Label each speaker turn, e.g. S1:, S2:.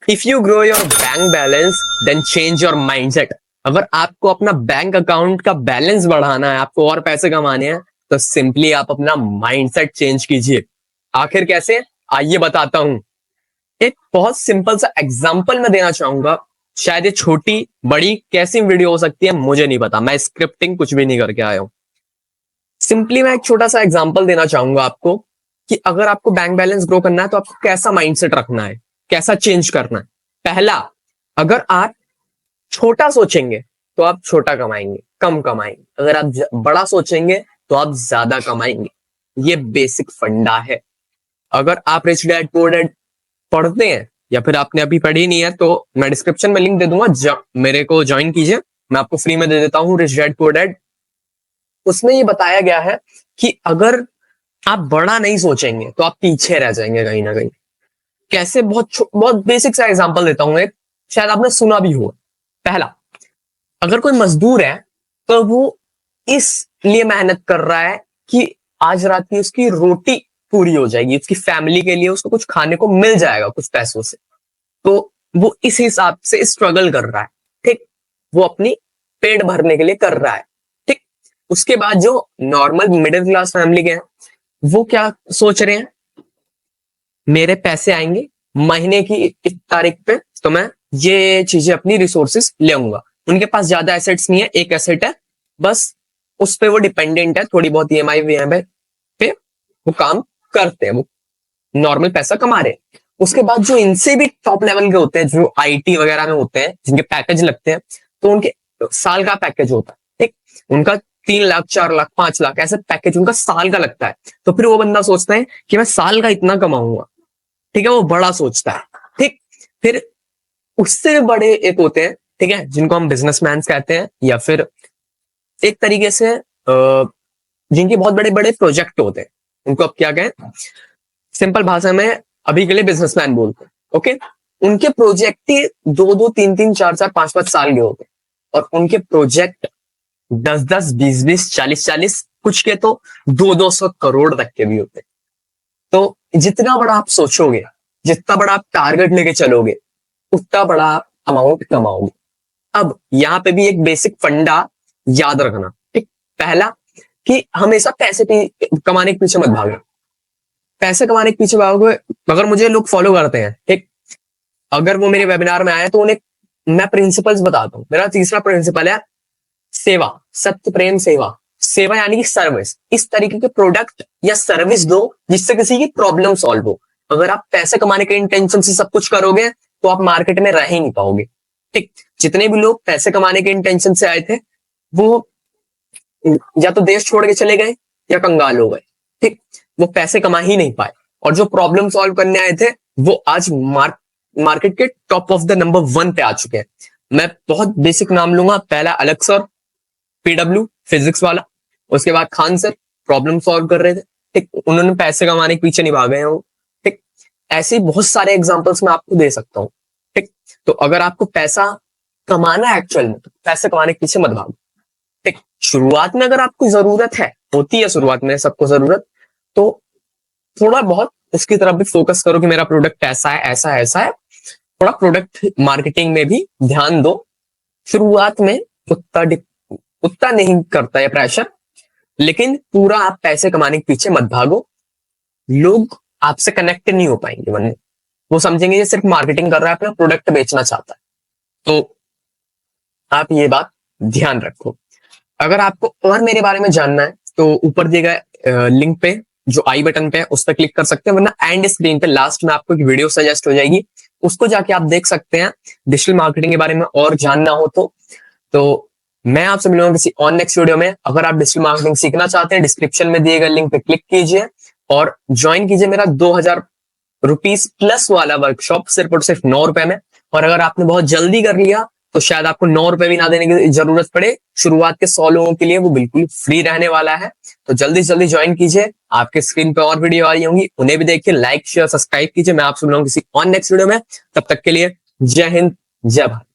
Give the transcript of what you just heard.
S1: If you grow your bank balance then change your mindset. अगर आपको अपना bank account का बैलेंस बढ़ाना है, आपको और पैसे कमाने हैं, तो सिंपली आप अपना माइंडसेट चेंज कीजिए। आखिर कैसे, आइए बताता हूं। एक बहुत सिंपल सा एग्जांपल मैं देना चाहूंगा। शायद ये छोटी बड़ी कैसी वीडियो हो सकती है मुझे नहीं पता, मैं स्क्रिप्टिंग कुछ भी नहीं करके आया हूं। सिंपली मैं एक छोटा सा एग्जांपल देना चाहूंगा आपको कि अगर आपको बैंक बैलेंस ग्रो करना है तो आपको कैसा माइंडसेट रखना है, कैसा चेंज करना है। पहला, अगर आप छोटा सोचेंगे तो आप छोटा कमाएंगे, कम कमाएंगे। अगर आप बड़ा सोचेंगे तो आप ज्यादा कमाएंगे। ये बेसिक फंडा है। अगर आप रिच डैड पुअर डैड पढ़ते हैं या फिर आपने अभी पढ़ी नहीं है तो मैं डिस्क्रिप्शन में लिंक दे दूंगा, मेरे को ज्वाइन कीजिए, मैं आपको फ्री में दे देता हूँ रिच डैड पुअर डैड। उसमें ये बताया गया है कि अगर आप बड़ा नहीं सोचेंगे तो आप पीछे रह जाएंगे कहीं ना कहीं। कैसे, बहुत बेसिक सा एग्जांपल देता हूं एक, शायद आपने सुना भी हो। पहला, अगर कोई मजदूर है तो वो इसलिए मेहनत कर रहा है कि आज रात की उसकी रोटी पूरी हो जाएगी, उसकी फैमिली के लिए उसको कुछ खाने को मिल जाएगा कुछ पैसों से, तो वो इस हिसाब से स्ट्रगल कर रहा है। ठीक, वो अपनी पेट भरने के लिए कर रहा है। ठीक, उसके बाद जो नॉर्मल मिडिल क्लास फैमिली के हैं वो क्या सोच रहे हैं, मेरे पैसे आएंगे महीने की इस तारीख पे तो मैं ये चीजें अपनी रिसोर्सेस ले आऊंगा। उनके पास ज्यादा एसेट्स नहीं है, एक एसेट है बस, उस पे वो डिपेंडेंट है, थोड़ी बहुत ईएमआई वीएमआई पे वो काम करते हैं, वो नॉर्मल पैसा कमा रहे हैं। उसके बाद जो इनसे भी टॉप लेवल के होते हैं, जो आईटी वगैरह में होते हैं, जिनके पैकेज लगते हैं, तो उनके साल का पैकेज होता है। ठीक, उनका 3 लाख 4 लाख 5 लाख ऐसे पैकेज उनका साल का लगता है। तो फिर वो बंदा सोचता है कि मैं साल का इतना कमाऊंगा। ठीक है, वो बड़ा सोचता है। ठीक, फिर उससे बड़े एक होते हैं, ठीक है, जिनको हम बिजनेसमैन कहते हैं, या फिर एक तरीके से जिनके बहुत बड़े बड़े प्रोजेक्ट होते हैं, उनको अब क्या कहें, सिंपल भाषा में अभी के लिए बिजनेसमैन बोलते हैं। ओके, उनके प्रोजेक्ट ही 2 2 3 3 4 4 5 5 साल के होते हैं, और उनके प्रोजेक्ट 10 10 20 20 40 40, कुछ के तो 200 करोड़ तक के भी होते हैं। तो जितना बड़ा आप सोचोगे, जितना बड़ा आप टारगेट लेके चलोगे, उतना बड़ा आप अमाउंट कमाओगे। अब यहाँ पे भी एक बेसिक फंडा याद रखना। ठीक, पहला कि हमेशा पैसे कमाने के पीछे मत भागो। पैसे कमाने के पीछे भागोगे, अगर मुझे लोग फॉलो करते हैं, ठीक, अगर वो मेरे वेबिनार में आए तो उन्हें मैं प्रिंसिपल्स बताता हूँ। मेरा तीसरा प्रिंसिपल है सेवा, सत्य प्रेम सेवा। सेवा यानी कि सर्विस, इस तरीके के प्रोडक्ट या सर्विस दो जिससे किसी की प्रॉब्लम सॉल्व हो। अगर आप पैसे कमाने के इंटेंशन से सब कुछ करोगे तो आप मार्केट में रह ही नहीं पाओगे। ठीक, जितने भी लोग पैसे कमाने के इंटेंशन से आए थे वो या तो देश छोड़ के चले गए या कंगाल हो गए। ठीक, वो पैसे कमा ही नहीं पाए, और जो प्रॉब्लम सॉल्व करने आए थे वो आज मार्केट के टॉप ऑफ द नंबर 1 पे आ चुके हैं। मैं बहुत बेसिक नाम लूंगा। पहला अलग सर, पीडब्ल्यू फिजिक्स वाला, उसके बाद खान सर प्रॉब्लम सॉल्व कर रहे थे। ठीक, उन्होंने पैसे कमाने के पीछे नहीं भागे हैं वो। ठीक, ऐसे बहुत सारे एग्जांपल्स मैं आपको दे सकता हूँ। ठीक, तो अगर आपको पैसा कमाना है एक्चुअल में, तो पैसे कमाने के पीछे मत भागो। ठीक, शुरुआत में अगर आपको जरूरत है, होती है शुरुआत में सबको जरूरत, तो थोड़ा बहुत उसकी तरफ भी फोकस करो कि मेरा प्रोडक्ट ऐसा है ऐसा ऐसा है। थोड़ा प्रोडक्ट मार्केटिंग में भी ध्यान दो। शुरुआत में उतना नहीं करता है प्रेशर, लेकिन पूरा आप पैसे कमाने के पीछे मत भागो। लोग आपसे कनेक्ट नहीं हो पाएंगे, वरना वो समझेंगे ये सिर्फ मार्केटिंग कर रहा है, अपना प्रोडक्ट बेचना चाहता है। तो आप ये बात ध्यान रखो। अगर आपको और मेरे बारे में जानना है तो ऊपर दिए गए लिंक पे, जो आई बटन पे है, उस पर क्लिक कर सकते हैं, वरना एंड स्क्रीन पे लास्ट में आपको एक वीडियो सजेस्ट हो जाएगी, उसको जाके आप देख सकते हैं। डिजिटल मार्केटिंग के बारे में और जानना हो तो मैं आपसे मिलूंगा किसी और नेक्स्ट वीडियो में। अगर आप डिजिटल मार्केटिंग सीखना चाहते हैं, डिस्क्रिप्शन में दिए गए लिंक पे क्लिक कीजिए और ज्वाइन कीजिए मेरा 2000 रुपीज प्लस वाला वर्कशॉप, सिर्फ और सिर्फ 9 रुपए में। और अगर आपने बहुत जल्दी कर लिया तो शायद आपको 9 रुपए भी ना देने की जरूरत पड़े। शुरुआत के 100 लोगों के लिए वो बिल्कुल फ्री रहने वाला है। तो जल्दी से जल्दी ज्वाइन कीजिए। आपके स्क्रीन पे और वीडियो आ रही होंगी, उन्हें भी देखिए, लाइक शेयर सब्सक्राइब कीजिए। मैं आपसे मिलूंगा किसी और नेक्स्ट वीडियो में। तब तक के लिए जय हिंद, जय भारत।